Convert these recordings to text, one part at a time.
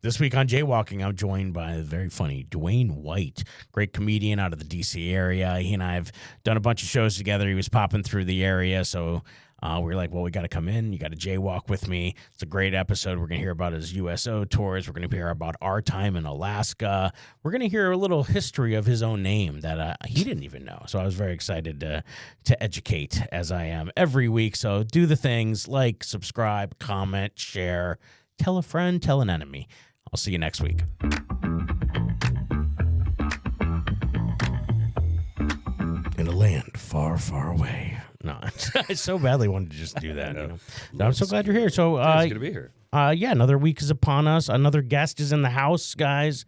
This week on Jaywalking, I'm joined by the very funny Dewayne White, great comedian out of the D.C. area. He and I have done a bunch of shows together. He was popping through the area, so we were like, well, we got to come in. You got to jaywalk with me. It's a great episode. We're going to hear about his USO tours. We're going to hear about our time in Alaska. We're going to hear a little history of his own name that he didn't even know. So I was very excited to educate, as I am every week. So do the things like subscribe, comment, share, tell a friend, tell an enemy. I'll see you next week. In a land far, far away. No, I so badly wanted to just do that. You know? No, I'm so glad you're here. So, it's good to be here. Yeah, another week is upon us. Another guest is in the house, guys.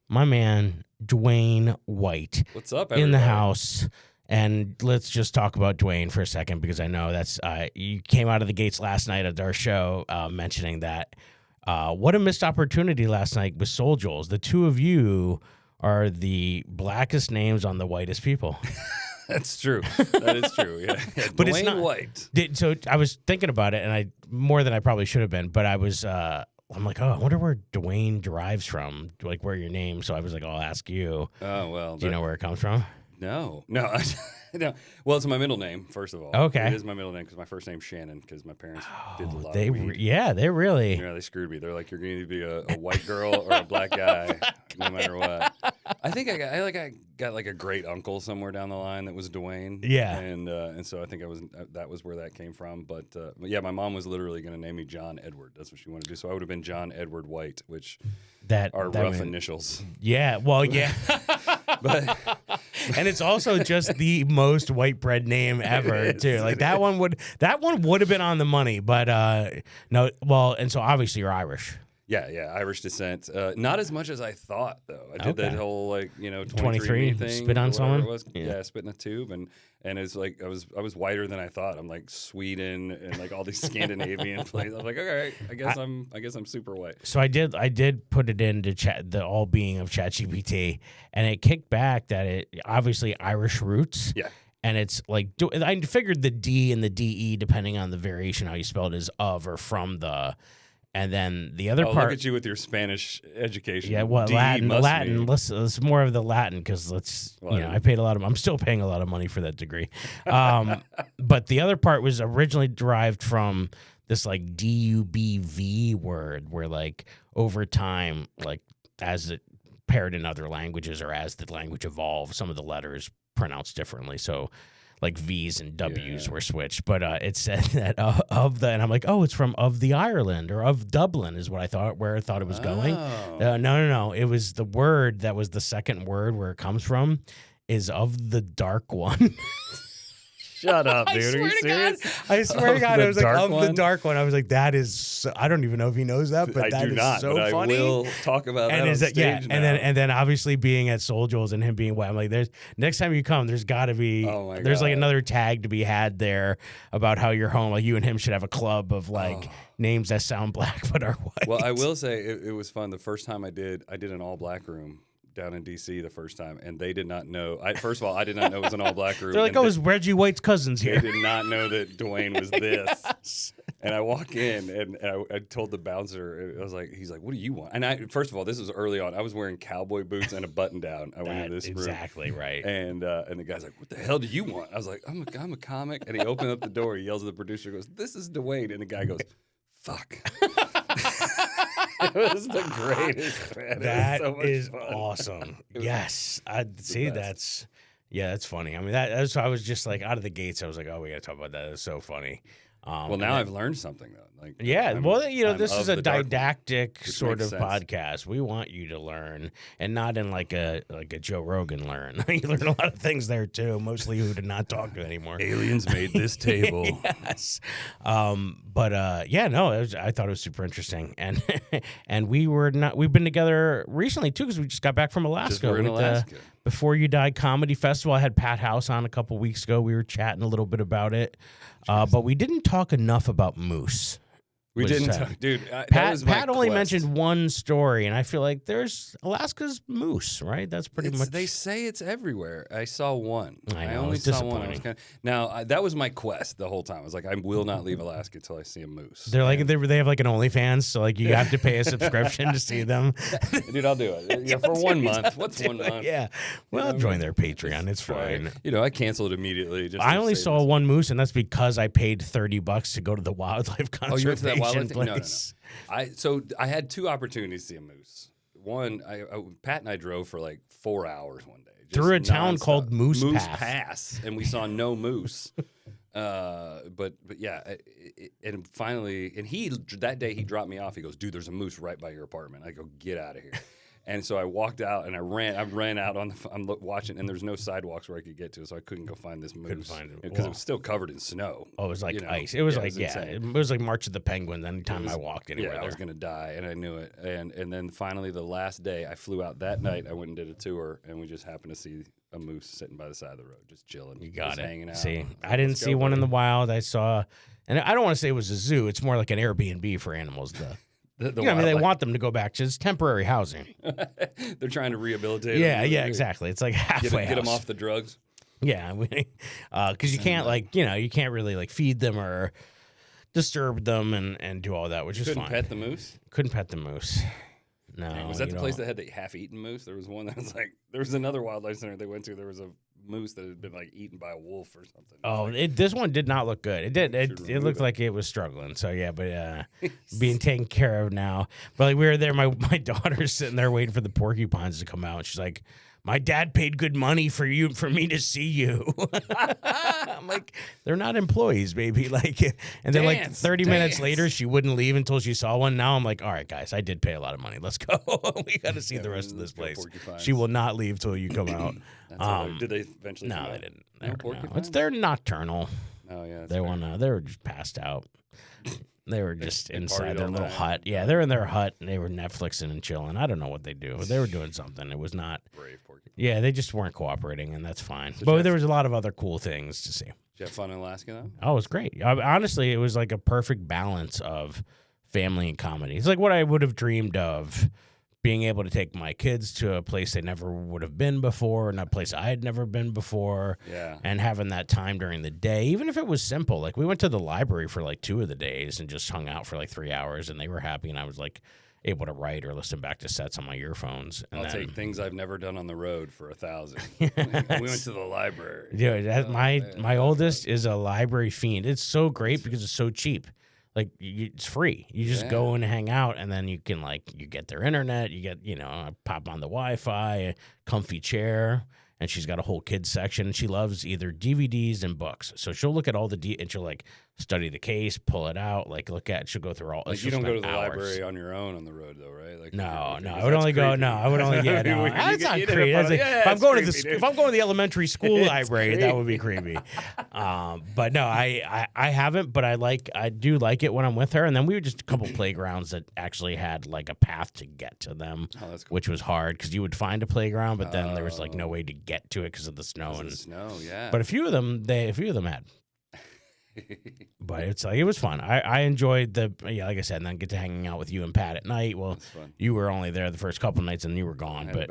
My man, Dewayne White. What's up, everybody? In the house. And let's just talk about Dewayne for a second, because I know that's you came out of the gates last night at our show mentioning that. What a missed opportunity last night with Soul Joel's. The two of you are the blackest names on the whitest people. That's true. That is true. Yeah. But Dewayne it's not White. So I was thinking about it, and I more than I probably should have been. But I was, I'm like, oh, I wonder where Dewayne derives from, like where your name. So I was like, I'll ask you. Oh well. Do you know where it comes from? No. No. Well, it's my middle name, first of all. Okay. It is my middle name because my first name's Shannon, because my parents did a lot They of weed. they really. Yeah, they screwed me. They're like, you're going to be a white girl or a black guy, no matter what. I think I got like a great uncle somewhere down the line that was Dewayne. Yeah. And so I think that was where that came from. But yeah, my mom was literally going to name me John Edward. That's what she wanted to do. So I would have been John Edward White, which are rough initials. Yeah. Well, yeah. But and it's also just the most white bread name ever, too. Like that one would have been on the money, but no. Well, and so obviously you're Irish. Yeah, Irish descent. Not as much as I thought, though. I did that whole 23 thing, spit on someone. It was. Yeah, spit in a tube, and it's like I was whiter than I thought. I'm like Sweden and like all these Scandinavian places. I was like, all right, I guess I'm super white. So I did put it into the all being of ChatGPT, and it kicked back that it obviously Irish roots. Yeah. And it's like, I figured the D and the DE, depending on the variation how you spell it, is of or from the. And then the other part. Look at you with your Spanish education. Yeah, well, Latin. Let's more of the Latin, because I paid a lot of. I'm still paying a lot of money for that degree. But the other part was originally derived from this like DUBV word, where like over time, like as it paired in other languages or as the language evolved, some of the letters pronounced differently. So. Like V's and W's were switched, but it said that and I'm like, oh, it's from of the Ireland or of Dublin is what I thought, where I thought it was going. No. It was the word that was the second word where it comes from is of the dark one. Shut up, dude. Are you serious? I swear to God, I was like, of one? the dark one. I was like, that is, so, I don't even know if he knows that, but that is so funny. I will talk about that on stage now. And then obviously being at Soul Joel's and him being white, I'm like, next time you come, there's got to be, there's like another tag to be had there about how you're home. Like you and him should have a club of like names that sound black but are white. Well, I will say it was fun. The first time I did an all black room down in D.C. the first time, and they did not know. First of all, I did not know it was an all-black room. They're like, oh, it's Reggie White's cousins here. They did not know that Dewayne was this. Yes. And I walk in, and I told the bouncer, he's like, what do you want? And first of all, this was early on. I was wearing cowboy boots and a button-down. I went into this room. Exactly right. And the guy's like, what the hell do you want? I was like, I'm a comic. And he opened up the door. He yells at the producer, goes, this is Dewayne. And the guy goes, fuck. It was the greatest, man. That so is fun. Awesome. Yes. I'd see that's funny. I mean, that's why I was just like out of the gates. I was like, oh, we got to talk about that. It's so funny. Well, now I've learned something, though. Like, this is a didactic sort of sense. Podcast. We want you to learn, and not in like a Joe Rogan learn. You learn a lot of things there too. Mostly who to not talk to anymore. Aliens made this table. Yes. I thought it was super interesting, and we've been together recently too, because we just got back from Alaska. We're in Alaska. Before You Die Comedy Festival. I had Pat House on a couple weeks ago. We were chatting a little bit about it, but we didn't talk enough about moose. We didn't talk, dude. Pat only mentioned one story, and I feel like there's Alaska's moose, right? That's pretty much. They say it's everywhere. I saw one. I know, only it's saw one. disappointing. Now that was my quest the whole time. I was like, I will not leave Alaska until I see a moose. They're like they have like an OnlyFans, so like you have to pay a subscription to see them. Dude, I'll do it. Yeah, for 1 month. What's 1 month? Yeah, well, join their Patreon. It's fine. I canceled immediately. I only saw one moose, and that's because I paid $30 to go to the wildlife conservation you went to that wildlife thing? place. No. So I had 2 opportunities to see a moose. One, Pat and I drove for like 4 hours one day through a town called Moose Pass, and we saw no moose. But yeah, and finally, that day he dropped me off. He goes, "Dude, there's a moose right by your apartment." I go, "Get out of here." And so I walked out and I ran out I'm watching, and there's no sidewalks where I could get to, so I couldn't go find this moose. Couldn't find it because it was still covered in snow. Oh, it was like ice. It was it was like March of the Penguins. Anytime I walked anywhere, I was gonna die, and I knew it. And then finally, the last day, I flew out that night. I went and did a tour, and we just happened to see a moose sitting by the side of the road, just chilling. You got just it. Hanging out. See, I didn't see one in the wild. I saw, and I don't want to say it was a zoo. It's more like an Airbnb for animals. They want them to go back to just temporary housing. They're trying to rehabilitate them. Yeah, exactly. It's like halfway get them off the drugs. Yeah, because you can't you can't really feed them or disturb them and do all that, which is fine. Couldn't pet the moose? Couldn't pet the moose. No. Dang, was that the place that had the half-eaten moose? There was one that was there was another wildlife center they went to. There was a moose that had been eaten by a wolf or something. Oh, this one did not look good. It looked like it was struggling. So yeah, but being taken care of now. But we were there. My daughter's sitting there waiting for the porcupines to come out. She's like, "My dad paid good money for me to see you." I'm like, they're not employees, baby. And then 30 minutes later, she wouldn't leave until she saw one. Now I'm like, all right, guys, I did pay a lot of money. Let's go. We got to see the rest of this place. She will not leave till you come out. Did they eventually? No, they didn't. They're nocturnal. Oh yeah, they were just passed out. They were just inside their little hut. Yeah, they're in their hut, and they were Netflixing and chilling. I don't know what they do. They were doing something. It was not brave porcupine. Yeah, they just weren't cooperating, and that's fine. But there was a lot of other cool things to see. Did you have fun in Alaska, though? Oh, it was great. Honestly, it was like a perfect balance of family and comedy. It's like what I would have dreamed of, being able to take my kids to a place they never would have been before, and a place I had never been before, and having that time during the day, even if it was simple. Like, we went to the library for 2 of the days and just hung out for 3 hours, and they were happy, and I was able to write or listen back to sets on my earphones. And I'll take things I've never done on the road for 1,000. We went to the library. Dude, my oldest is a library fiend. It's so great because it's so cheap. It's free. You just go and hang out, and then you can you get their internet. You get pop on the Wi-Fi, a comfy chair, and she's got a whole kids section. And she loves either DVDs and books, so she'll look at all the and she'll study the case, pull it out, look at. She'll go through all. You don't go to the library on your own on the road, though, right? No. I would only go. No, I would only. Yeah, no. That's not creepy. If I'm going to the elementary school library, that would be creepy. But no, I haven't. But I do like it when I'm with her. And then we were just a couple playgrounds that actually had a path to get to them, which was hard because you would find a playground, but then there was no way to get to it because of the snow yeah. But a few of them had. But it was fun. I enjoyed like I said, and then get to hanging out with you and Pat at night. Well, you were only there the first couple nights and you were gone. But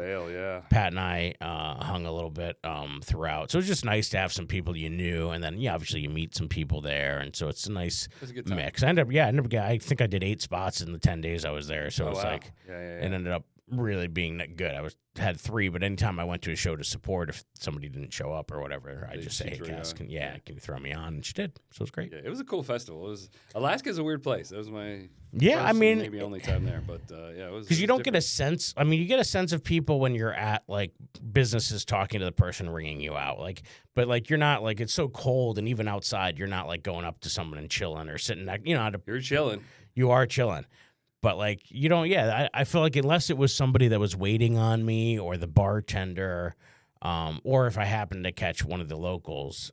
Pat and I hung a little bit throughout. So it was just nice to have some people you knew, and then obviously you meet some people there, and so it's a nice mix. I think I did 8 spots in the 10 days I was there. So it ended up really being good. I had 3, but anytime I went to a show to support, if somebody didn't show up or whatever, I just say, "Hey, Cass, can you throw me on?" And she did. So it was great. Yeah, it was a cool festival. Alaska's a weird place. That was my maybe only time there, but it was because you don't get a sense. I mean, you get a sense of people when you're at businesses talking to the person ringing you out, but you're not it's so cold, and even outside, you're not going up to someone and chilling or sitting you're chilling. You are chilling. But you don't, I feel like unless it was somebody that was waiting on me or the bartender, or if I happened to catch one of the locals,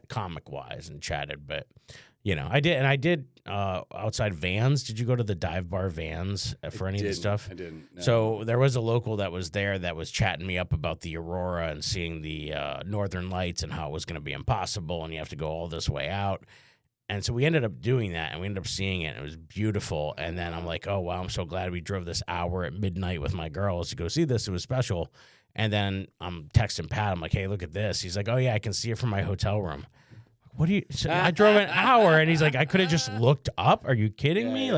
comic wise, and chatted. But I did outside Vans. Did you go to the dive bar Vans for any of the stuff? I didn't. No. So there was a local that was there that was chatting me up about the aurora and seeing the northern lights and how it was going to be impossible and you have to go all this way out. And so we ended up doing that, and we ended up seeing it. And it was beautiful. And then I'm like, oh, wow, I'm so glad we drove this hour at midnight with my girls to go see this. It was special. And then I'm texting Pat. I'm like, hey, look at this. He's like, oh, yeah, I can see it from my hotel room. What do you? So I drove an hour, and he's like, I could have just looked up. Are you kidding me?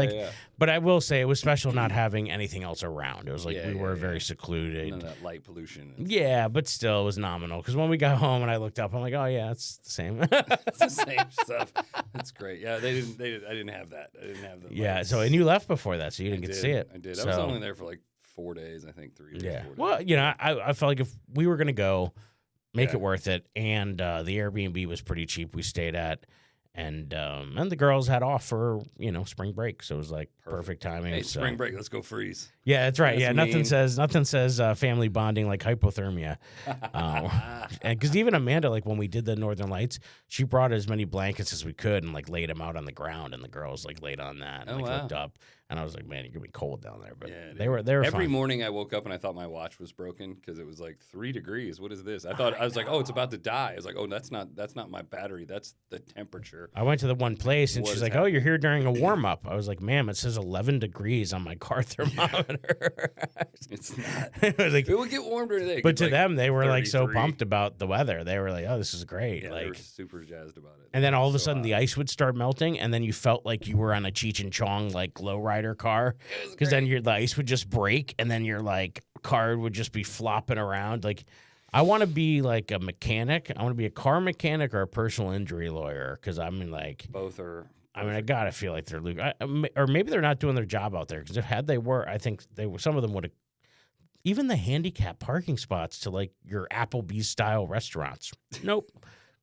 But I will say it was special not having anything else around. It was like we were very secluded. None of that light pollution. Yeah, but still, it was nominal. Because when we got home and I looked up, I'm like, oh yeah, it's the same. It's the same stuff. That's great. Yeah, I didn't have that. I didn't have that. Yeah. So and you left before that, so you didn't get to see it. I did. I was only there for like 4 days. I think 3 days. Yeah. 4 days. Well, I felt like if we were gonna go, make it worth it, and the Airbnb was pretty cheap. We stayed at. And the girls had off for spring break, so it was like perfect timing. Hey, spring break, let's go freeze. Yeah, that's right. That's nothing says family bonding like hypothermia. And because even Amanda, like when we did the Northern Lights, she brought as many blankets as we could and like laid them out on the ground, and the girls like laid on that and hooked up. And I was like, man, you're gonna be cold down there. But they were Every fun. morning I woke up and I thought my watch was broken because it was like 3 degrees. What is this? I was like, oh, it's about to die. I was like, oh, that's not my battery. That's the temperature. I went to the one place and she's like, oh, you're here during a warm up. I was like, ma'am, it says 11 degrees on my car thermometer. It's not. It was like, it will get warm during the day. But to them, they were like so 33. pumped about the weather. They were like, oh, this is great. Yeah, like they were super jazzed about it. And then all of a sudden the ice would start melting, and then you felt like you were on a Cheech and Chong like lowrider car, because then the ice would just break, and then your like car would just be flopping around. Like, I want to be like a mechanic. I want to be a car mechanic or a personal injury lawyer, because I mean, like both are. I mean, I gotta feel like they're or maybe they're not doing their job out there. Because had they were, I think some of them would have. Even the handicap parking spots to like your Applebee's style restaurants. Nope.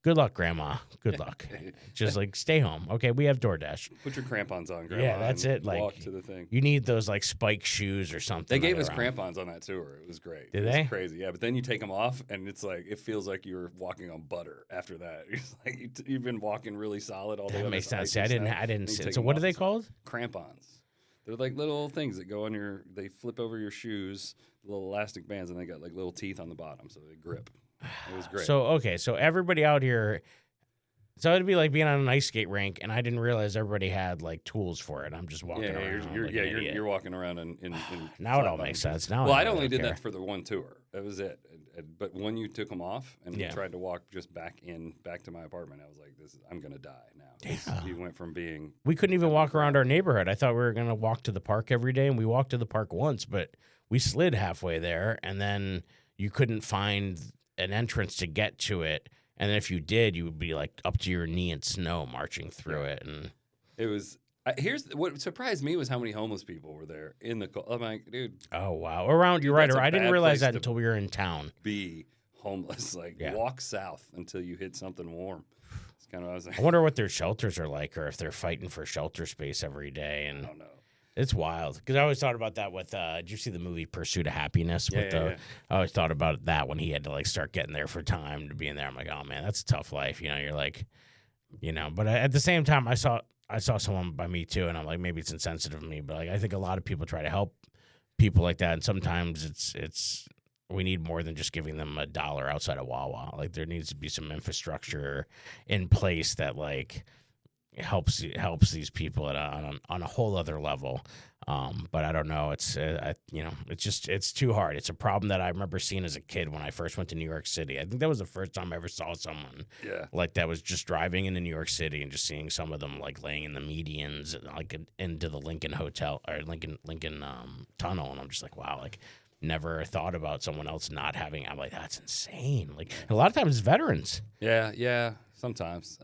Good luck, Grandma. Good luck. Just like stay home. Okay, we have DoorDash. Put your crampons on, Grandma. Yeah, that's it. Like walk to the thing. You need those like spike shoes or something. They gave us crampons on that tour. It was great. Did it they? Was crazy. Yeah, but then you take them off, and it's like it feels like you're walking on butter after that. It's like you've been walking really solid all day. That makes sense. See, I didn't see it. So what are they called? Crampons. They're like little things that go on they flip over your shoes, little elastic bands, and they got like little teeth on the bottom, so they grip. It was great. So everybody out here. So it'd be like being on an ice skate rink, and I didn't realize everybody had like tools for it. I'm just walking around. You're walking around in now it all makes sense. Now, well, I only did that for the one tour. That was it. But when you took them off and tried to walk just back to my apartment, I was like, I'm gonna die now. Yeah. You went from being we couldn't even walk around our neighborhood. I thought we were gonna walk to the park every day, and we walked to the park once, but we slid halfway there, and then you couldn't find an entrance to get to it. And if you did, you would be like up to your knee in snow marching through it. And it was. Here's what surprised me was how many homeless people were there in the. I'm like, dude. Oh wow! Around you're right. I didn't realize that until we were in town. Be homeless, walk south until you hit something warm. It's kind of what I was like. I wonder what their shelters are like, or if they're fighting for shelter space every day. And I don't know. It's wild, because I always thought about that with. Did you see the movie Pursuit of Happiness? I always thought about that when he had to like start getting there for time to be in there. I'm like, oh man, that's a tough life. You're like, But at the same time, I saw someone by me too, and I'm like, maybe it's insensitive of me, but like I think a lot of people try to help people like that, and sometimes it's we need more than just giving them $1 outside of Wawa. Like there needs to be some infrastructure in place that like. Helps these people on a whole other level, but I don't know. It's it's too hard. It's a problem that I remember seeing as a kid when I first went to New York City. I think that was the first time I ever saw someone like that was just driving into New York City and just seeing some of them like laying in the medians like into the Lincoln Hotel or Lincoln Tunnel, and I'm just like, wow, like never thought about someone else not having. I'm like, that's insane. Like a lot of times it's veterans. Yeah, sometimes.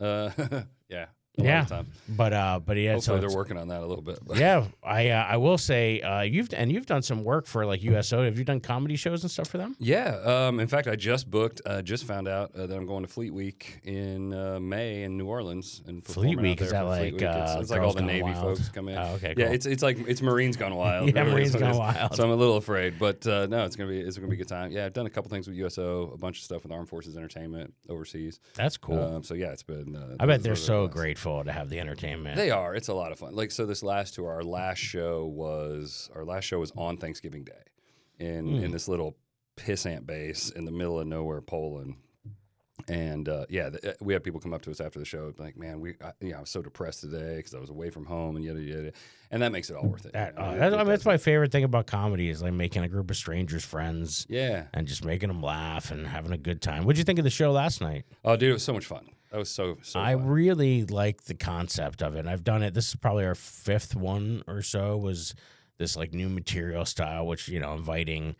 Yeah. Yeah, but yeah. Hopefully so they're working on that a little bit. But. Yeah, I will say you've done some work for like USO. Have you done comedy shows and stuff for them? Yeah. In fact, I just booked. Just found out that I'm going to Fleet Week in May in New Orleans. And Fleet Week is that like it's like all the Navy folks come in. Oh, okay, cool. Yeah, it's like it's Marines Gone Wild. Yeah, Marines Gone Wild. So I'm a little afraid, but no, it's gonna be a good time. Yeah, I've done a couple things with USO, a bunch of stuff with Armed Forces Entertainment overseas. That's cool. So yeah, it's been. I bet they're so grateful to have the entertainment. They are. It's a lot of fun. Like so, this last tour, our last show was on Thanksgiving Day, in this little pissant base in the middle of nowhere, Poland, And we had people come up to us after the show, like, "Man, I was so depressed today because I was away from home and yada yada," and that makes it all worth it. That's my favorite thing about comedy is like making a group of strangers friends, and just making them laugh and having a good time. What'd you think of the show last night? Oh, dude, it was so much fun. That was so I fun. really like the concept of it. And I've done it. This is probably our 5th one or so. Was this like new material style, which inviting.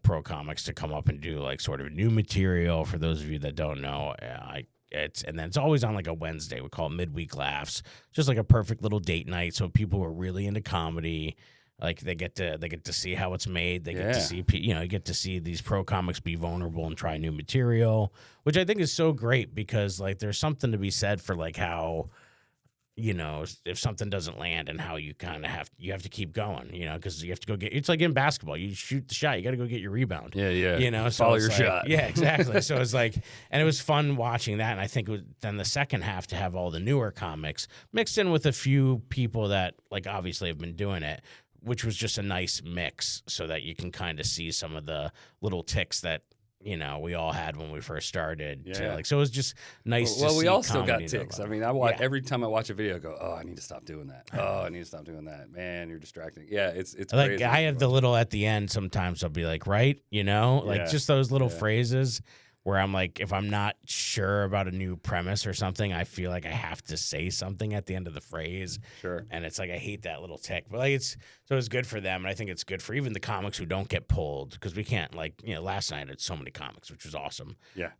Pro comics to come up and do like sort of new material. For those of you that don't know, and then it's always on like a Wednesday. We call it Midweek Laughs, just like a perfect little date night. So people who are really into comedy, like they get to see how it's made. They get to see you get to see these pro comics be vulnerable and try new material, which I think is so great because like there's something to be said for like how. If something doesn't land and how you kind of have to keep going, because you have to go it's like in basketball, you shoot the shot, you got to go get your rebound. Yeah. So follow your shot. Yeah, exactly. So it's like, and it was fun watching that. And I think then the second half to have all the newer comics mixed in with a few people that like obviously have been doing it, which was just a nice mix so that you can kind of see some of the little ticks that we all had when we first started. So it was just nice. Well, we all still comedy got ticks. I mean, every time I watch a video, I go, "Oh, I need to stop doing that. Oh, I need to stop doing that. Man, you're distracting." Yeah, it's like crazy. I have the little at the end. Sometimes I'll be like, right, like just those little phrases where I'm like, if I'm not sure about a new premise or something, I feel like I have to say something at the end of the phrase. Sure. And it's like I hate that little tick, but like it's good for them, and I think it's good for even the comics who don't get pulled because we can't last night had so many comics, which was awesome. Yeah.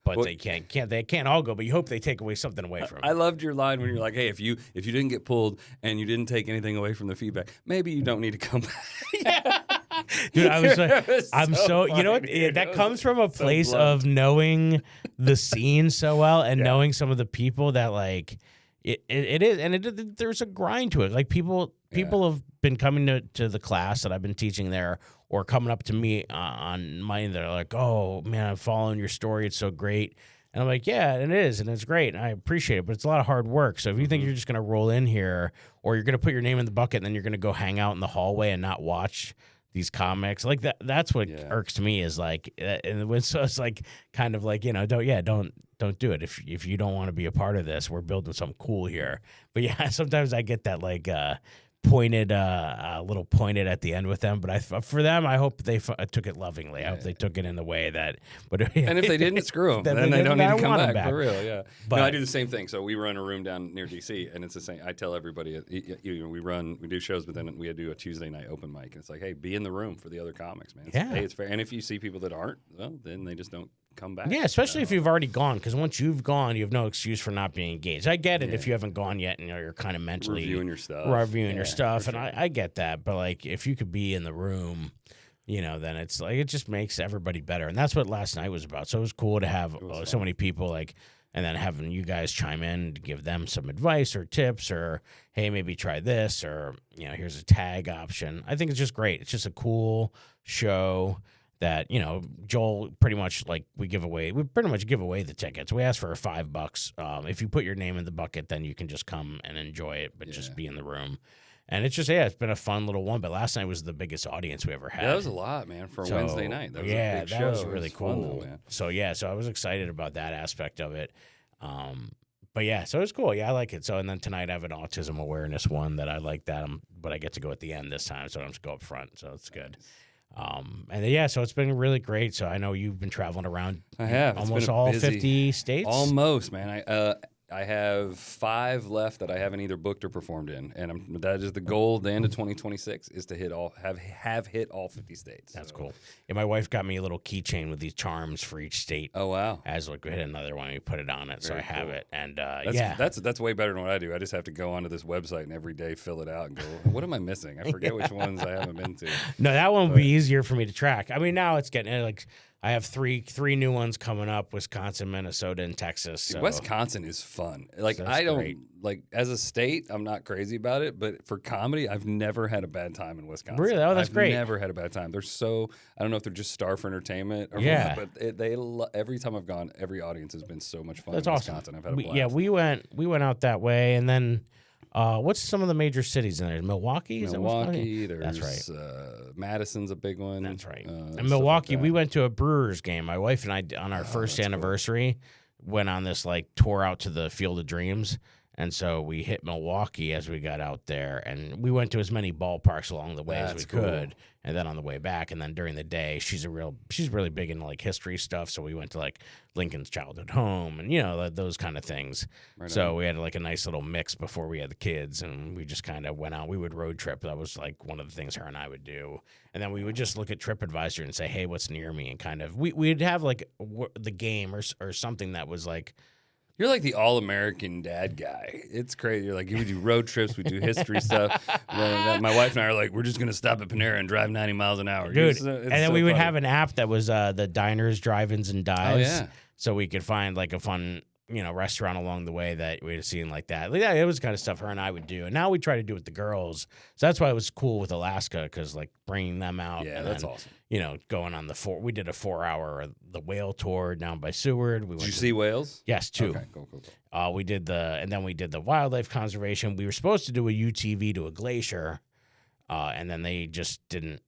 But they can't all go. But you hope they take something away from it. I loved your line when you're like, "Hey, if you didn't get pulled and you didn't take anything away from the feedback, maybe you don't need to come back." Dude, I was like, I'm so you know what? That comes from a place of knowing the scene so well and knowing some of the people that like it is, and there's a grind to it. Like people have been coming to the class that I've been teaching there, or coming up to me on mine. They're like, "Oh man, I'm following your story. It's so great." And I'm like, yeah, it is, and it's great, and I appreciate it, but it's a lot of hard work. So if you think you're just going to roll in here, or you're going to put your name in the bucket, and then you're going to go hang out in the hallway and not watch these comics, like that's what irks me is like, and so it's like kind of like, don't do it if you don't want to be a part of this. We're building something cool here. But yeah, sometimes I get that like pointed, a little pointed at the end with them. But for them, I hope they took it lovingly. I hope they took it in the way that. But and if they didn't, screw them. Then they don't need to come back for real. Yeah. But, no, I do the same thing. So we run a room down near DC, and it's the same. I tell everybody, we do shows, but then we do a Tuesday night open mic, and it's like, hey, be in the room for the other comics, man. It's fair. And if you see people that aren't, well, then they just don't come back. Yeah, especially if you've already gone, because once you've gone, you have no excuse for not being engaged. I get it if you haven't gone yet and you're kind of mentally reviewing your stuff, and I get that. But like, if you could be in the room, then it's like it just makes everybody better, and that's what last night was about. So it was cool to have so many people like, and then having you guys chime in to give them some advice or tips, or hey, maybe try this, or here's a tag option. I think it's just great. It's just a cool show. That Joel pretty much like we pretty much give away the tickets. We ask for $5. If you put your name in the bucket, then you can just come and enjoy it, but just be in the room. And it's just it's been a fun little one. But last night was the biggest audience we ever had. Yeah, that was a lot, man, for a Wednesday night. That was a big show. Was really cool. Fun, though, man. So I was excited about that aspect of it. But yeah, so it was cool. Yeah, I like it. So and then tonight I have an autism awareness one that I like that. But I get to go at the end this time, so I don't have to go up front. So it's good. So it's been really great. So I know you've been traveling around. I have almost all 50 states. Almost, man. I have 5 left that I haven't either booked or performed in, and that is the goal. The end of 2026 is to hit all 50 states. That's cool. Yeah, my wife got me a little keychain with these charms for each state. Oh wow! As like we hit another one, we put it on it, so I have it. And that's way better than what I do. I just have to go onto this website and every day fill it out and go, what am I missing? I forget which ones I haven't been to. No, that one would be easier for me to track. I mean, now it's getting like. I have three new ones coming up: Wisconsin, Minnesota, and Texas. So. Wisconsin is fun. Like I don't great. like as a state, I'm not crazy about it, but for comedy, I've never had a bad time in Wisconsin. Really? Oh, that's great. I've never had a bad time. They're so I don't know if they're just starved for entertainment or what, but every time I've gone, every audience has been so much fun. That's in awesome. Wisconsin. I've had a blast. We went out that way, and then What's some of the major cities in there? Milwaukee? Is Milwaukee. That's There's Madison's a big one. That's right. In Milwaukee, we went to a Brewers game. My wife and I, on our first anniversary, went on this like tour out to the Field of Dreams. And so we hit Milwaukee as we got out there, and we went to as many ballparks along the way as we could, and then on the way back, and then during the day, she's really big into like history stuff, so we went to like Lincoln's childhood home and those kind of things. Right so we had like a nice little mix before we had the kids, and we just kind of went out. We would road trip. That was like one of the things her and I would do, and then we would just look at TripAdvisor and say, hey, what's near me, and kind of we'd have like the game or something that was like. You're like the all-American dad guy. It's crazy. You're like, we do road trips, we do history stuff. My wife and I are like, we're just going to stop at Panera and drive 90 miles an hour. Dude, and then we would have an app that was the diners, drive-ins, and dives. Oh, yeah. So we could find like a fun, restaurant along the way that we had seen like that. Yeah, it was kind of stuff her and I would do. And now we try to do it with the girls. So that's why it was cool with Alaska, because like bringing them out. Yeah, that's awesome. Going on we did a 4-hour the whale tour down by Seward. Did you see whales? Yes, 2. Okay, cool. We did the wildlife conservation. We were supposed to do a UTV to a glacier, and then they just didn't.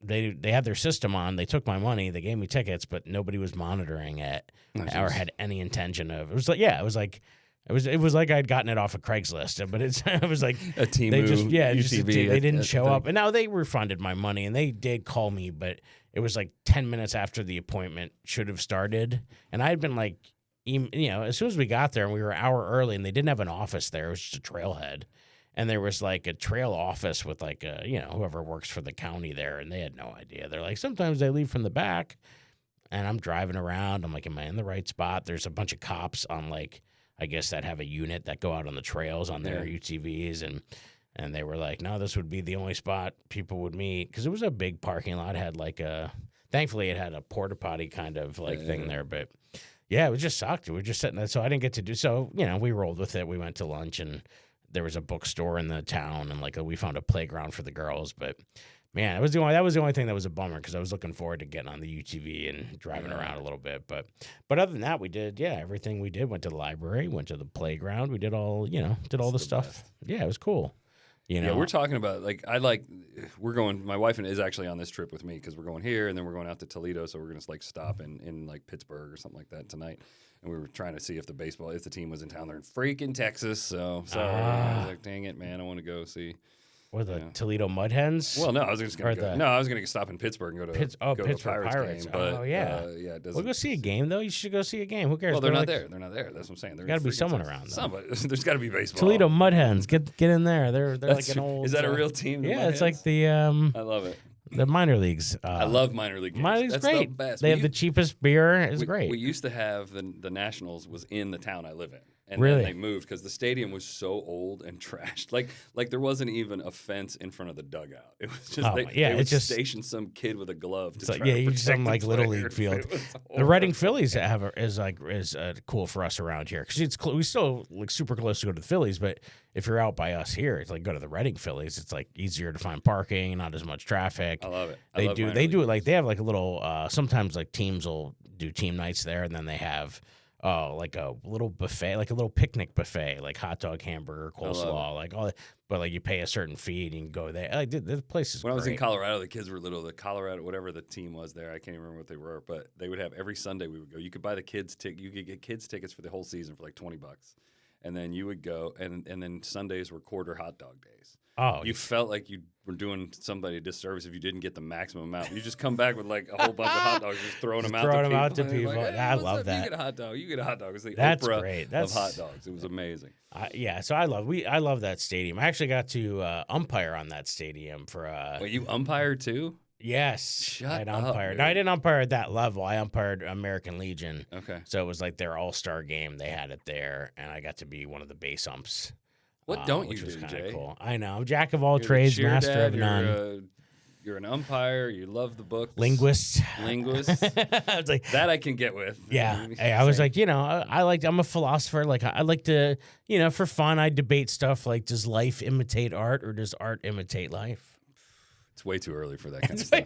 They had their system on. They took my money. They gave me tickets, but nobody was monitoring it or had any intention of. It was like I'd gotten it off of Craigslist, but it was like a team. They just UTV, they didn't show up, and now they refunded my money, and they did call me, but it was like 10 minutes after the appointment should have started, and I had been like, as soon as we got there, and we were an hour early, and they didn't have an office there. It was just a trailhead. And there was like a trail office with like whoever works for the county there, and they had no idea. They're like, sometimes they leave from the back, and I'm driving around. I'm like, am I in the right spot? There's a bunch of cops on like, I guess that have a unit that go out on the trails on their UTVs, and they were like, no, this would be the only spot people would meet, because it was a big parking lot. It had like thankfully it had a porta potty kind of like thing there, but yeah, it was just sucked. We were just sitting there, so I didn't get to do so. We rolled with it. We went to lunch and. There was a bookstore in the town, and like we found a playground for the girls. But man, that was the only thing that was a bummer, because I was looking forward to getting on the UTV and driving around a little bit. But other than that, we did everything we did. Went to the library, went to the playground. We did all the stuff. Best. Yeah, it was cool. Yeah, we're talking about we're going. My wife is actually on this trip with me, because we're going here and then we're going out to Toledo, so we're gonna like stop in like Pittsburgh or something like that tonight. And we were trying to see if the team was in town. They're in freaking Texas, so sorry. I was like, dang it, man, I want to go see. Or the Toledo Mud Hens? Well, no, I was just going to go. No, I was going to stop in Pittsburgh and go to Pittsburgh to a Pirates game. But, yeah. We'll go see a game, though. You should go see a game. Who cares? Well, they're not there. They're not there. That's what I'm saying. There's got to be someone around. There's got to be baseball. Toledo Mud Hens. Get in there. They're like an old. Is that a real team? Yeah, it's like the. I love it. The minor leagues. I love minor league games. Minor league's That's great. The best. They have the cheapest beer. It's great. We used to have the Nationals was in the town I live in. And really? Then they moved because the stadium was so old and trashed. Like there wasn't even a fence in front of the dugout. It was just they would just station some kid with a glove to try to protect some like the little league field. The Reading Phillies is cool for us around here, because it's we still like super close to go to the Phillies, but if you're out by us here, it's like go to the Reading Phillies. It's like easier to find parking, not as much traffic. I love it. They do it like they have like a little. Sometimes like teams will do team nights there, and then they have. Like a little buffet, like a little picnic buffet, like hot dog, hamburger, coleslaw, like all that. But like you pay a certain fee and you can go there. Like the place is When great. I was in Colorado, the kids were little. The Colorado, whatever the team was there, I can't even remember what they were, but they would have every Sunday we would go. You could buy the kids you could get kids tickets for the whole season for like $20. And then you would go, and then Sundays were quarter hot dog days. Oh, you felt like you were doing somebody a disservice if you didn't get the maximum amount. You just come back with like a whole bunch of hot dogs, just throwing them out to people. Like, hey, I love that. You get a hot dog. You get a hot dog. It's the That's Oprah great. of hot dogs. It was amazing. So I love that stadium. I actually got to umpire on that stadium for. Wait, you umpired too? Yes, I'd umpired. No, I didn't umpire at that level. I umpired American Legion. Okay. So it was like their all-star game. They had it there, and I got to be one of the base umps. What don't which you was do, kind Jay? of cool. I know. I'm jack of all trades, master of none. You're an umpire. You love the books. Linguist. I was like, that I can get with. Yeah. Hey, I was like, I'm a philosopher. Like, I like to, for fun, I debate stuff like, does life imitate art or does art imitate life? It's way too early for that kind of stuff.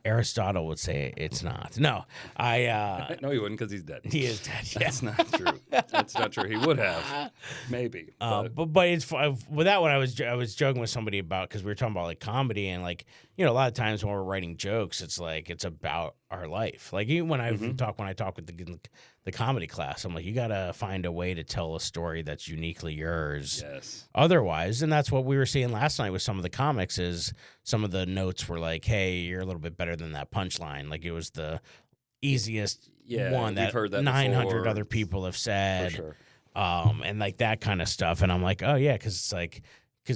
Aristotle would say it's not. No, I. No, he wouldn't because he's dead. He is dead. Yeah. That's not true. That's not true. He would have, maybe. But it's with that one. I was joking with somebody about because we were talking about like comedy and like a lot of times when we're writing jokes, it's like it's about our life. Like even when I talk with the comedy class, I'm like, you gotta find a way to tell a story that's uniquely yours. Yes. Otherwise, and that's what we were seeing last night with some of the comics. Is some of the notes were like, "Hey, you're a little bit better than that punchline." Like it was the easiest one that, heard that 900 before. other people have said. For sure. And like that kind of stuff. And I'm like, oh yeah, because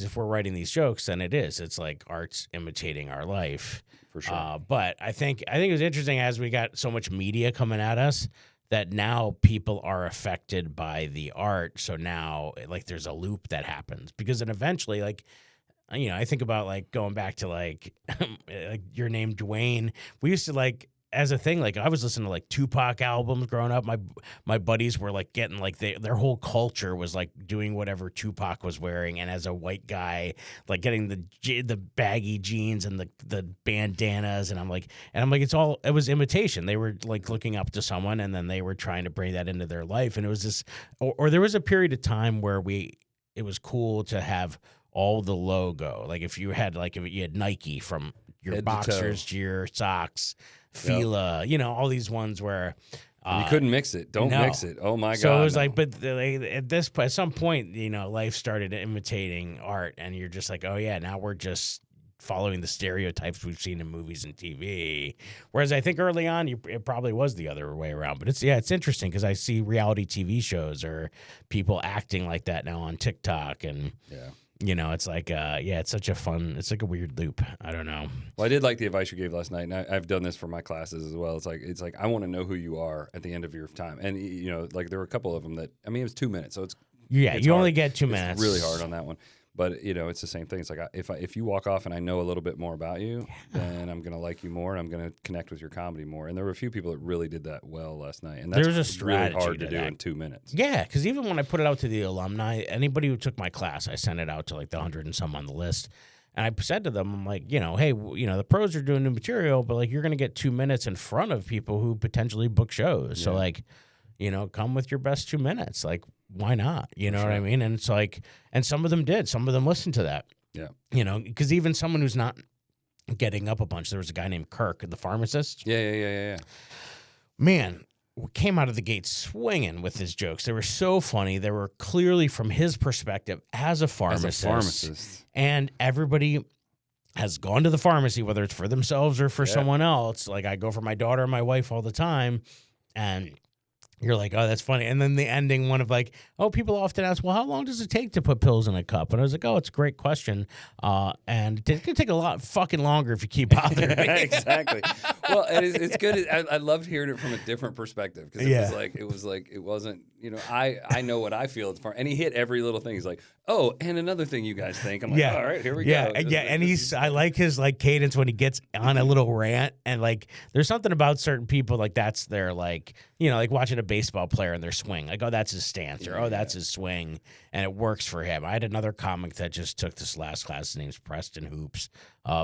if we're writing these jokes, then it's like art's imitating our life. For sure. But I think it was interesting as we got so much media coming at us that now people are affected by the art. So now like there's a loop that happens because then eventually like, I think about like going back to like, like your name, Dewayne. We used to like, as a thing, like I was listening to like Tupac albums growing up. My buddies were like getting like their whole culture was like doing whatever Tupac was wearing, and as a white guy, like getting the baggy jeans and the bandanas, and I'm like it was imitation. They were like looking up to someone, and then they were trying to bring that into their life, and it was this, or there was a period of time where it was cool to have all the logo, like if you had Nike from your boxers to your socks. Fila, all these ones where you couldn't mix it. Don't mix it. Oh my God. So it was like, but at some point, life started imitating art, and you're just like, oh yeah, now we're just following the stereotypes we've seen in movies and TV. Whereas I think early on, it probably was the other way around. But it's interesting because I see reality TV shows or people acting like that now on TikTok, and it's like, it's such a fun, it's like a weird loop. I don't know. Well, I did like the advice you gave last night, and I've done this for my classes as well. It's like I want to know who you are at the end of your time. And, like there were a couple of them that, it was 2 minutes. So it's you hard. Only get 2 minutes. It's really hard on that one. But, it's the same thing. It's like if you walk off and I know a little bit more about you, then I'm going to like you more, and I'm going to connect with your comedy more. And there were a few people that really did that well last night. And that's There's a strategy really hard to do that. in 2 minutes. Yeah, because even when I put it out to the alumni, anybody who took my class, I sent it out to like the 100 and some on the list. And I said to them, I'm like, hey, the pros are doing new material, but like you're going to get 2 minutes in front of people who potentially book shows. Yeah. So like, come with your best 2 minutes. Like, why not? You know what I mean? And it's like, and some of them did. Some of them listened to that. Yeah. Because even someone who's not getting up a bunch, there was a guy named Kirk, the pharmacist. Yeah. Man, came out of the gate swinging with his jokes. They were so funny. They were clearly from his perspective as a pharmacist. And everybody has gone to the pharmacy, whether it's for themselves or for someone else. Like I go for my daughter and my wife all the time, and you're like, oh, that's funny. And then the ending one of like, oh, people often ask, well, how long does it take to put pills in a cup? And I was like, oh, it's a great question. And it's going to take a lot fucking longer if you keep bothering me. Exactly. Well, it's good. I loved hearing it from a different perspective because it wasn't, I know what I feel. And he hit every little thing. He's like, oh, and another thing you guys think. I'm like, all right, here we go. And I like his like cadence when he gets on a little rant, and like there's something about certain people like that's their like, like watching a baseball player and their swing. Like, oh, that's his stance, or oh, that's his swing, and it works for him. I had another comic that just took this last class. His name's Preston Hoops.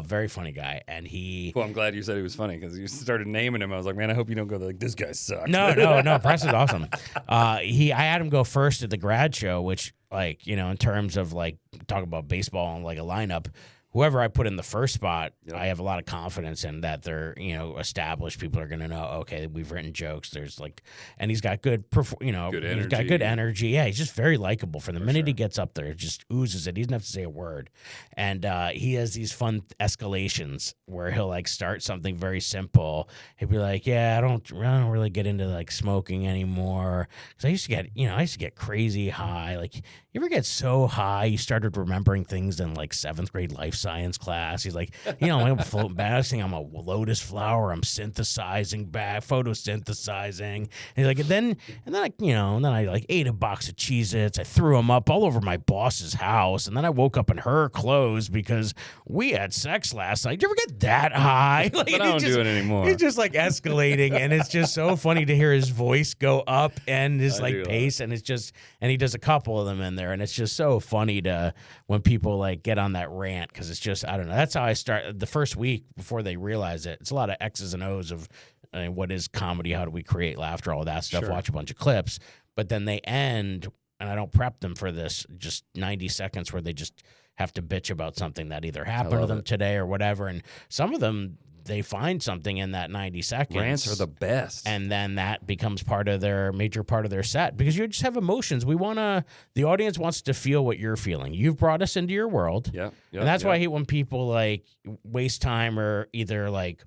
Very funny guy, and he. Well, I'm glad you said he was funny because you started naming him. I was like, man, I hope you don't go like this guy sucks. No, Preston's awesome. I had him go first at the grad show, which like in terms of like talking about baseball and like a lineup. Whoever I put in the first spot, I have a lot of confidence in that they're, established. People are going to know, okay, we've written jokes. There's like, and he's got good energy. He's got good energy. Yeah, he's just very likable. From the minute he gets up there, it just oozes it. He doesn't have to say a word. And he has these fun escalations where he'll like start something very simple. He'll be like, yeah, I don't really get into like smoking anymore. Because I used to get crazy high. Like, you ever get so high you started remembering things in like 7th grade life science class? He's like, I'm floating back, I'm a lotus flower, I'm synthesizing back, photosynthesizing. And he's like, and then I like ate a box of Cheez-Its, I threw them up all over my boss's house, and then I woke up in her clothes because we had sex last night. Did you ever get that high? Like, but I don't do it anymore. He's just like escalating, and it's just so funny to hear his voice go up and his like pace, and it's just, and he does a couple of them in there, and it's just so funny to when people like get on that rant because it's just, I don't know. That's how I start the first week before they realize it. It's a lot of X's and O's of what is comedy, how do we create laughter, all that stuff, watch a bunch of clips. But then they end, and I don't prep them for this, just 90 seconds where they just have to bitch about something that either happened to them today or whatever. And some of them, they find something in that 90 seconds. Rants are the best. And then that becomes major part of their set because you just have emotions. The audience wants to feel what you're feeling. You've brought us into your world. Yeah. And that's why I hate when people like waste time or either like,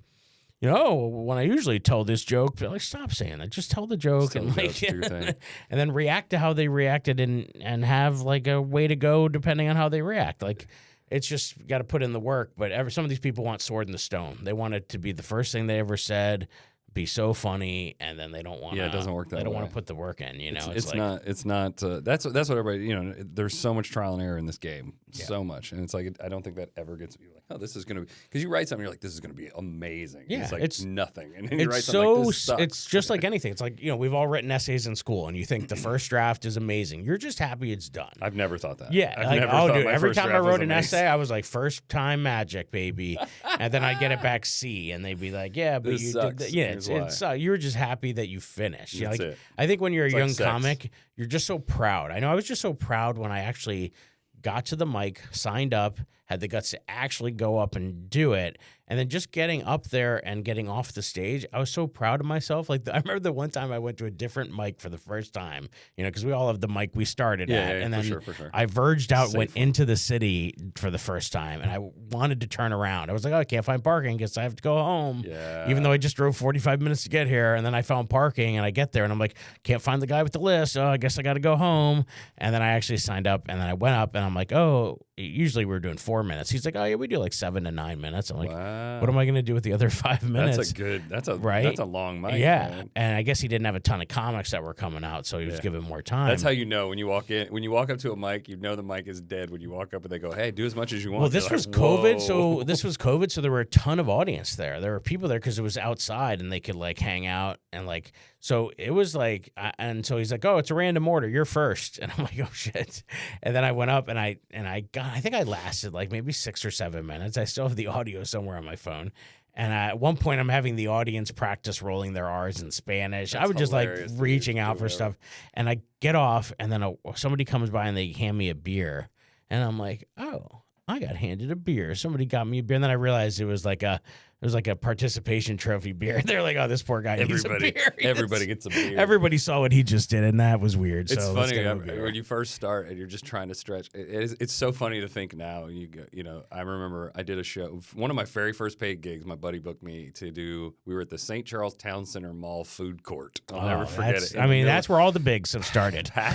when I usually tell this joke, like, stop saying that. Just tell the joke and then react to how they reacted and have like a way to go depending on how they react. Like, it's just got to put in the work. But some of these people want sword in the stone. They want it to be the first thing they ever said, be so funny, and then they don't want. Yeah, it doesn't work that way. They don't want to put the work in. It's not. That's what everybody. There's so much trial and error in this game, so much, and it's like I don't think that ever gets you like, oh, this is gonna be, because you write something, you're like, this is gonna be amazing. Yeah, it's like it's nothing, and then you write something like, this sucks. It's just like anything. It's like we've all written essays in school, and you think the first draft is amazing. You're just happy it's done. I've never thought that. Yeah, every time I wrote an essay, I was like, first time magic, baby, and then I get it back C, and they'd be like, yeah, but you did that. Yeah, it's you're just happy that you finished. I think when you're a young comic, you're just so proud. I know I was just so proud when I actually got to the mic, signed up, had the guts to actually go up and do it. And then just getting up there and getting off the stage, I was so proud of myself. Like, I remember the one time I went to a different mic for the first time, because we all have the mic we started at. And then for sure. I verged out, went into the city for the first time, and I wanted to turn around. I was like, oh, I can't find parking. Guess I have to go home. Yeah. Even though I just drove 45 minutes to get here, and then I found parking, and I get there, and I'm like, can't find the guy with the list. Oh, I guess I got to go home. And then I actually signed up, and then I went up, and I'm like, oh, usually we're doing 4 minutes. He's like, oh, yeah, we do like 7 to 9 minutes. I'm like, what am I going to do with the other 5 minutes? That's a long mic. Yeah. Man. And I guess he didn't have a ton of comics that were coming out, so he was giving more time. That's how you know when you walk up to a mic, the mic is dead when you walk up and they go, hey, do as much as you want. Well, this was COVID, so there were a ton of audience there. There were people there because it was outside and they could like hang out and like, so it was like, and so he's like, oh, it's a random order. You're first. And I'm like, oh shit. And then I went up and I think I lasted like maybe 6 or 7 minutes. I still have the audio somewhere on my phone. And at one point, I'm having the audience practice rolling their R's in Spanish. I was just like reaching out for stuff. And I get off, and then somebody comes by and they hand me a beer. And I'm like, oh, I got handed a beer. Somebody got me a beer. And then I realized it was like a participation trophy beer. They're like, oh, this poor guy needs a beer. Everybody gets a beer. Everybody saw what he just did, and that was weird. It's so funny when you first start and you're just trying to stretch. It's so funny to think now. I remember I did a show. One of my very first paid gigs, my buddy booked me to do. We were at the St. Charles Town Center Mall food court. I'll never forget it. That's where all the bigs have started. I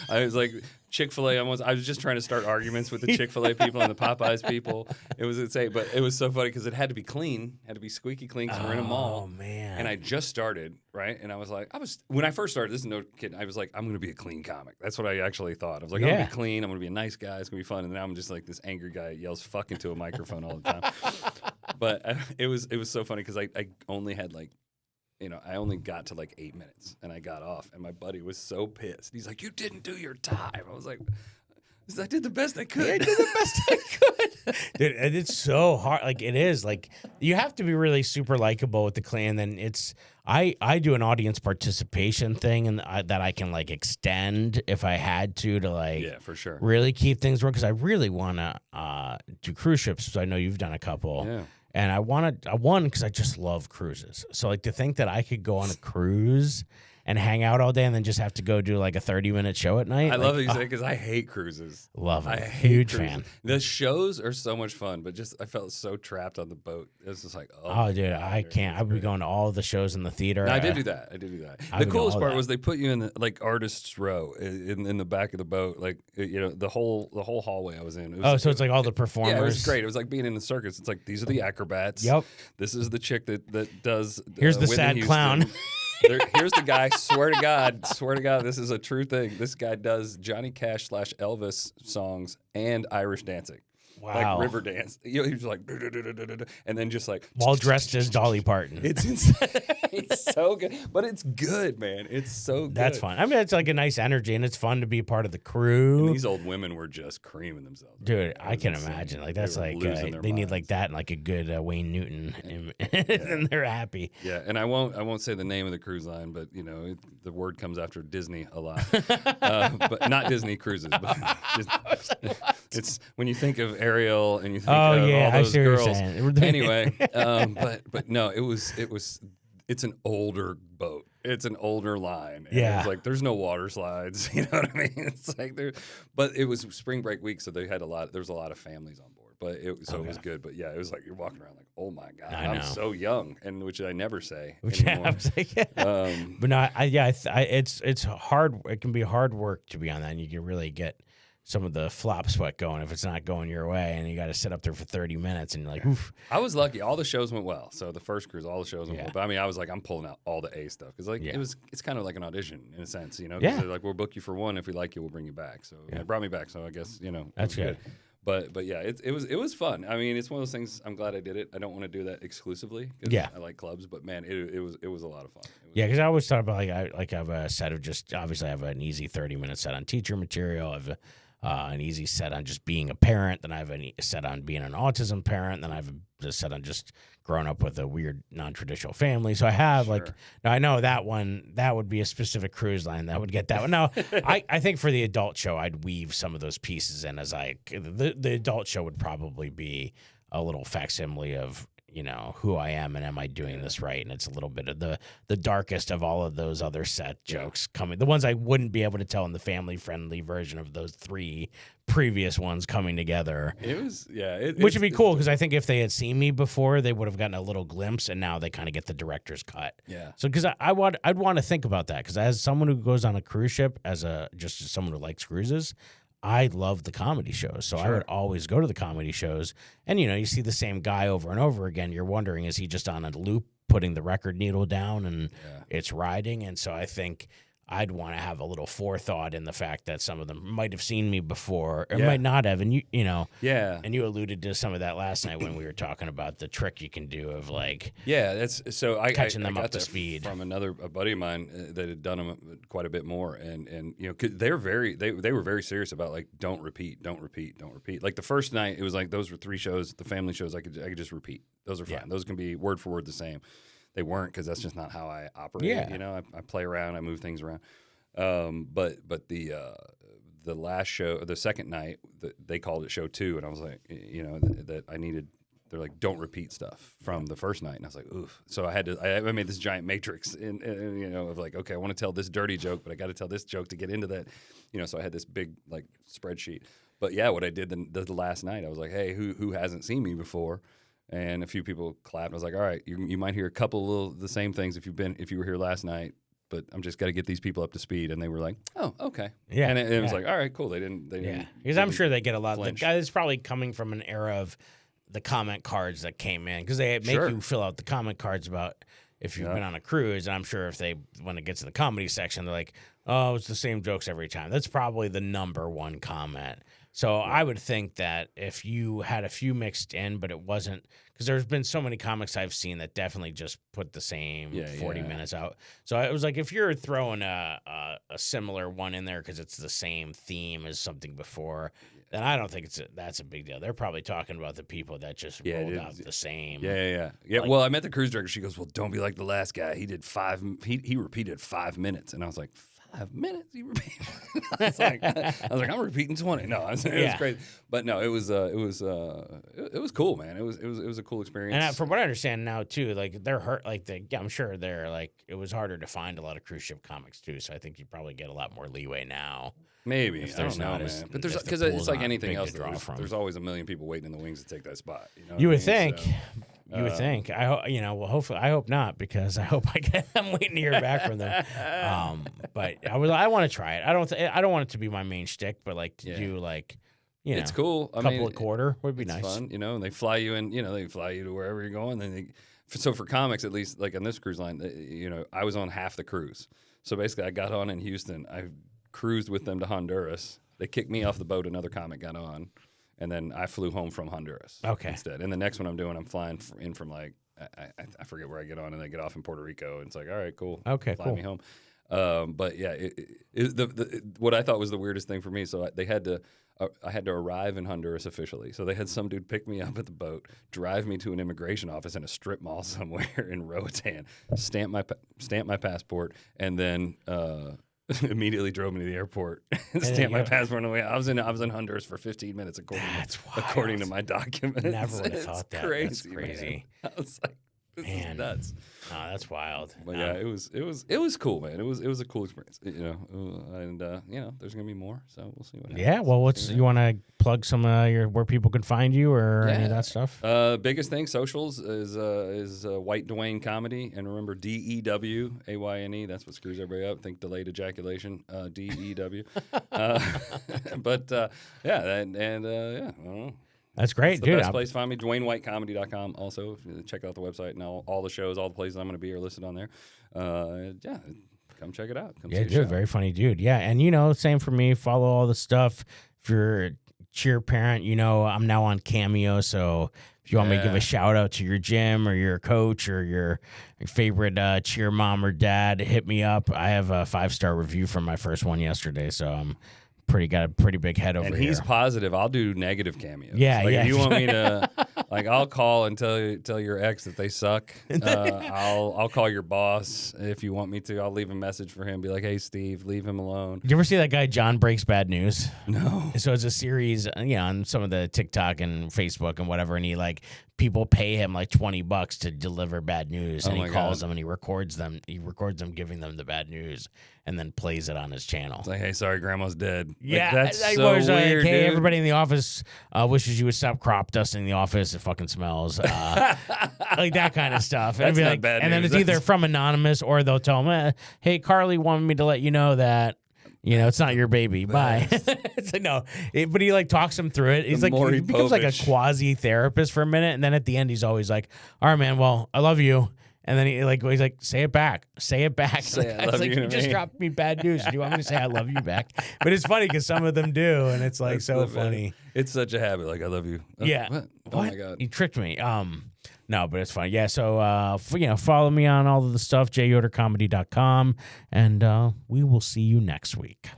was like, Chick-fil-A, I was just trying to start arguments with the Chick-fil-A people and the Popeyes people. It was insane, but it was so funny because it had to be clean, had to be squeaky clean because we're in a mall. Oh, man. And I just started, right? And I was like, when I first started, this is no kidding, I was like, I'm going to be a clean comic. That's what I actually thought. I was like, I'm going to be clean, I'm going to be a nice guy, it's going to be fun. And now I'm just like this angry guy that yells fuck into a microphone all the time. But it was so funny because I only had like, I only got to like 8 minutes and I got off and my buddy was so pissed. He's like, you didn't do your time. I was like, I did the best I could. I did the best I could. Dude, and it's so hard. Like, it is. Like, you have to be really super likable with the clan. Then I do an audience participation thing and that I can like extend if I had to like for sure really keep things running because I really want to do cruise ships. So I know you've done a couple. Yeah. And I won because I just love cruises. So like to think that I could go on a cruise and hang out all day and then just have to go do like a 30-minute show at night. I love it because I hate cruises. Love it. Huge fan. The shows are so much fun, but I felt so trapped on the boat. It was just like, oh dude, I can't. I would be going to all the shows in the theater. No, I did do that. The coolest part was they put you in the like artist's row in the back of the boat, like the whole hallway I was in. So it's like all the performers. Yeah, it was great. It was like being in the circus. It's like these are the acrobats. Yep. This is the chick that does. Here's the Whitney sad Houston. clown. Here's the guy. Swear to God, this is a true thing. This guy does Johnny Cash / Elvis songs and Irish dancing. Wow. like river dance. You know, he was like, and then just like While dressed as Dolly Parton. It's insane. It's so good, but it's good, man. It's so good. That's fun. I mean, it's like a nice energy, and it's fun to be part of the crew. And these old women were just creaming themselves. Dude, I can imagine. Like that's like they need like that and like a good Wayne Newton, and they're happy. Yeah, and I won't say the name of the cruise line, but you know the word comes after Disney a lot, but not Disney Cruises. But it's when you think of Ariel and you think of all those girls. Anyway, but no, it's an older boat. It's an older line. And it was like there's no water slides. You know what I mean? It's like but it was spring break week, so there was a lot of families on board. But it was good. But yeah, it was like you're walking around like, oh my God, I'm so young, and which I never say anymore. But no, it's hard. It can be hard work to be on that, and you can really get some of the flop sweat going if it's not going your way, and you got to sit up there for 30 minutes, and you're like, oof. I was lucky. All the shows went well. So the first cruise, all the shows went well. But I mean, I was like, I'm pulling out all the A stuff because it's kind of like an audition in a sense, you know. They're like, we'll book you for one. If we like you, we'll bring you back. So it brought me back. So I guess that's good. But yeah, it was fun. I mean, it's one of those things. I'm glad I did it. I don't want to do that exclusively. I like clubs, but man, it was a lot of fun. Because I always thought about I have a set of just obviously I have an easy 30-minute set on teacher material. I have an easy set on just being a parent. Then I have a set on being an autism parent. Then I have a set on just growing up with a weird non-traditional family. So I have now I know that would be a specific cruise line that would get that one. Now I think for the adult show I'd weave some of those pieces in the adult show would probably be a little facsimile of who I am and am I doing this right? And it's a little bit of the darkest of all of those other set jokes coming. The ones I wouldn't be able to tell in the family-friendly version of those 3 previous ones coming together. It was, which would be cool because I think if they had seen me before, they would have gotten a little glimpse, and now they kind of get the director's cut. Yeah. So because I'd want to think about that because as someone who goes on a cruise ship, just someone who likes cruises, I love the comedy shows, so I would always go to the comedy shows. And, you see the same guy over and over again. You're wondering, is he just on a loop putting the record needle down and it's riding? And so I think I'd want to have a little forethought in the fact that some of them might have seen me before or might not have. And and you alluded to some of that last night when we were talking about the trick you can do of that's so I catching them I got up to speed from a buddy of mine that had done them quite a bit more, and 'cause they were very serious about like don't repeat. Like the first night it was like those were 3 shows, the family shows I could just repeat. Those are fine. Those can be word for word the same. They weren't because that's just not how I operate. I play around, I move things around. But the last show, the second night, they called it show 2, and I was like, that I needed. They're like, don't repeat stuff from the first night, and I was like, oof. So I made this giant matrix, of like, okay, I want to tell this dirty joke, but I got to tell this joke to get into that, So I had this big like spreadsheet. But yeah, what I did the last night, I was like, hey, who hasn't seen me before? And a few people clapped. I was like, all right, you might hear a couple of the same things if you were here last night, but I'm just got to get these people up to speed. And they were like, oh, okay. Yeah. And it was like, all right, cool. They didn't. Because I'm sure they get a lot. The guy is probably coming from an era of the comment cards that came in because they make you fill out the comment cards about if you've been on a cruise. And I'm sure when it gets to the comedy section, they're like, oh, it's the same jokes every time. That's probably the number one comment. So I would think that if you had a few mixed in, but it wasn't, because there's been so many comics I've seen that definitely just put the same 40 minutes out. So it was like if you're throwing a similar one in there because it's the same theme as something before, then I don't think that's a big deal. They're probably talking about the people that just rolled out the same. Yeah. Well, I met the cruise director. She goes, well, don't be like the last guy. He did he repeated 5 minutes. And I was like, 5 minutes? He repeated? I was like, I'm repeating 20. No, it was crazy. But no, it was cool, man. It was a cool experience. And from what I understand now too, like they're hurt. Like I'm sure they're like it was harder to find a lot of cruise ship comics too. So I think you probably get a lot more leeway now. Maybe I don't know, man. But there's because it's like anything else. There's always a million people waiting in the wings to take that spot. You would think. So, you would think. Hopefully, I hope not because I hope I'm waiting to hear back from them. But I want to try it. I don't want it to be my main shtick, but like to do like, it's cool. A couple a quarter would be nice. Fun, and they fly you in. They fly you to wherever you're going. So for comics, at least like on this cruise line, I was on half the cruise. So basically, I got on in Houston. I cruised with them to Honduras. They kicked me off the boat. Another comic got on. and then I flew home from Honduras instead. And the next one I'm doing, I'm flying in from like I forget where I get on, and I get off in Puerto Rico. And it's like, all right, cool, fly me home. But yeah, what I thought was the weirdest thing for me. So I had to arrive in Honduras officially. So they had some dude pick me up at the boat, drive me to an immigration office in a strip mall somewhere in Roatan, stamp my passport, and then immediately drove me to the airport and stamped my passport away. I was in Honduras for 15 minutes according to my documents. Never would have thought that. Crazy, that's crazy. Man. I was like, this is nuts. Oh, that's wild. But yeah, it was cool, man. It was a cool experience, and there's gonna be more, so we'll see what happens. Yeah, well, you want to plug some where people can find you or any of that stuff? Biggest thing, socials is White Dewayne Comedy, and remember DEWAYNE. That's what screws everybody up. Think delayed ejaculation, DEW. But yeah, I don't know. That's great, dude. The best place to find me, DewayneWhiteComedy.com. Also, check out the website and all the shows, all the places I'm going to be are listed on there. Yeah, come check it out. Come see dude, very funny dude. Yeah, and same for me. Follow all the stuff. If you're a cheer parent, I'm now on Cameo, so if you want me to give a shout out to your gym or your coach or your favorite cheer mom or dad, hit me up. I have a 5-star review from my first one yesterday, so I'm got a pretty big head over here. And he's positive. I'll do negative cameos. Yeah, If you want me to, I'll call and tell your ex that they suck. I'll call your boss if you want me to. I'll leave a message for him. Be like, hey, Steve, leave him alone. Did you ever see that guy John Breaks Bad News? No. So it's a series, on some of the TikTok and Facebook and whatever, and he people pay him like $20 to deliver bad news, and he calls them and he records them. He records them giving them the bad news, and then plays it on his channel. It's like, hey, sorry, grandma's dead. Yeah, that's so weird, hey, dude. everybody in the office wishes you would stop crop dusting the office. It fucking smells. Like that kind of stuff. That's not like, bad and news. then it's either from anonymous or they'll tell him, hey, Carly wanted me to let you know that. It's not your baby. Bye. It's like, no, but he talks him through it. He's he becomes like a quasi therapist for a minute, and then at the end he's always like, "All right, man. Well, I love you." And then he's like, "Say it back. Say it back." I love you just dropped me bad news. Do you want me to say I love you back? But it's funny because some of them do, and it's like so funny. It's such a habit. Like, I love you. Yeah. What? Oh my God. He tricked me. No, but it's funny. Yeah. So follow me on all of the stuff, jyodercomedy.com, and we will see you next week.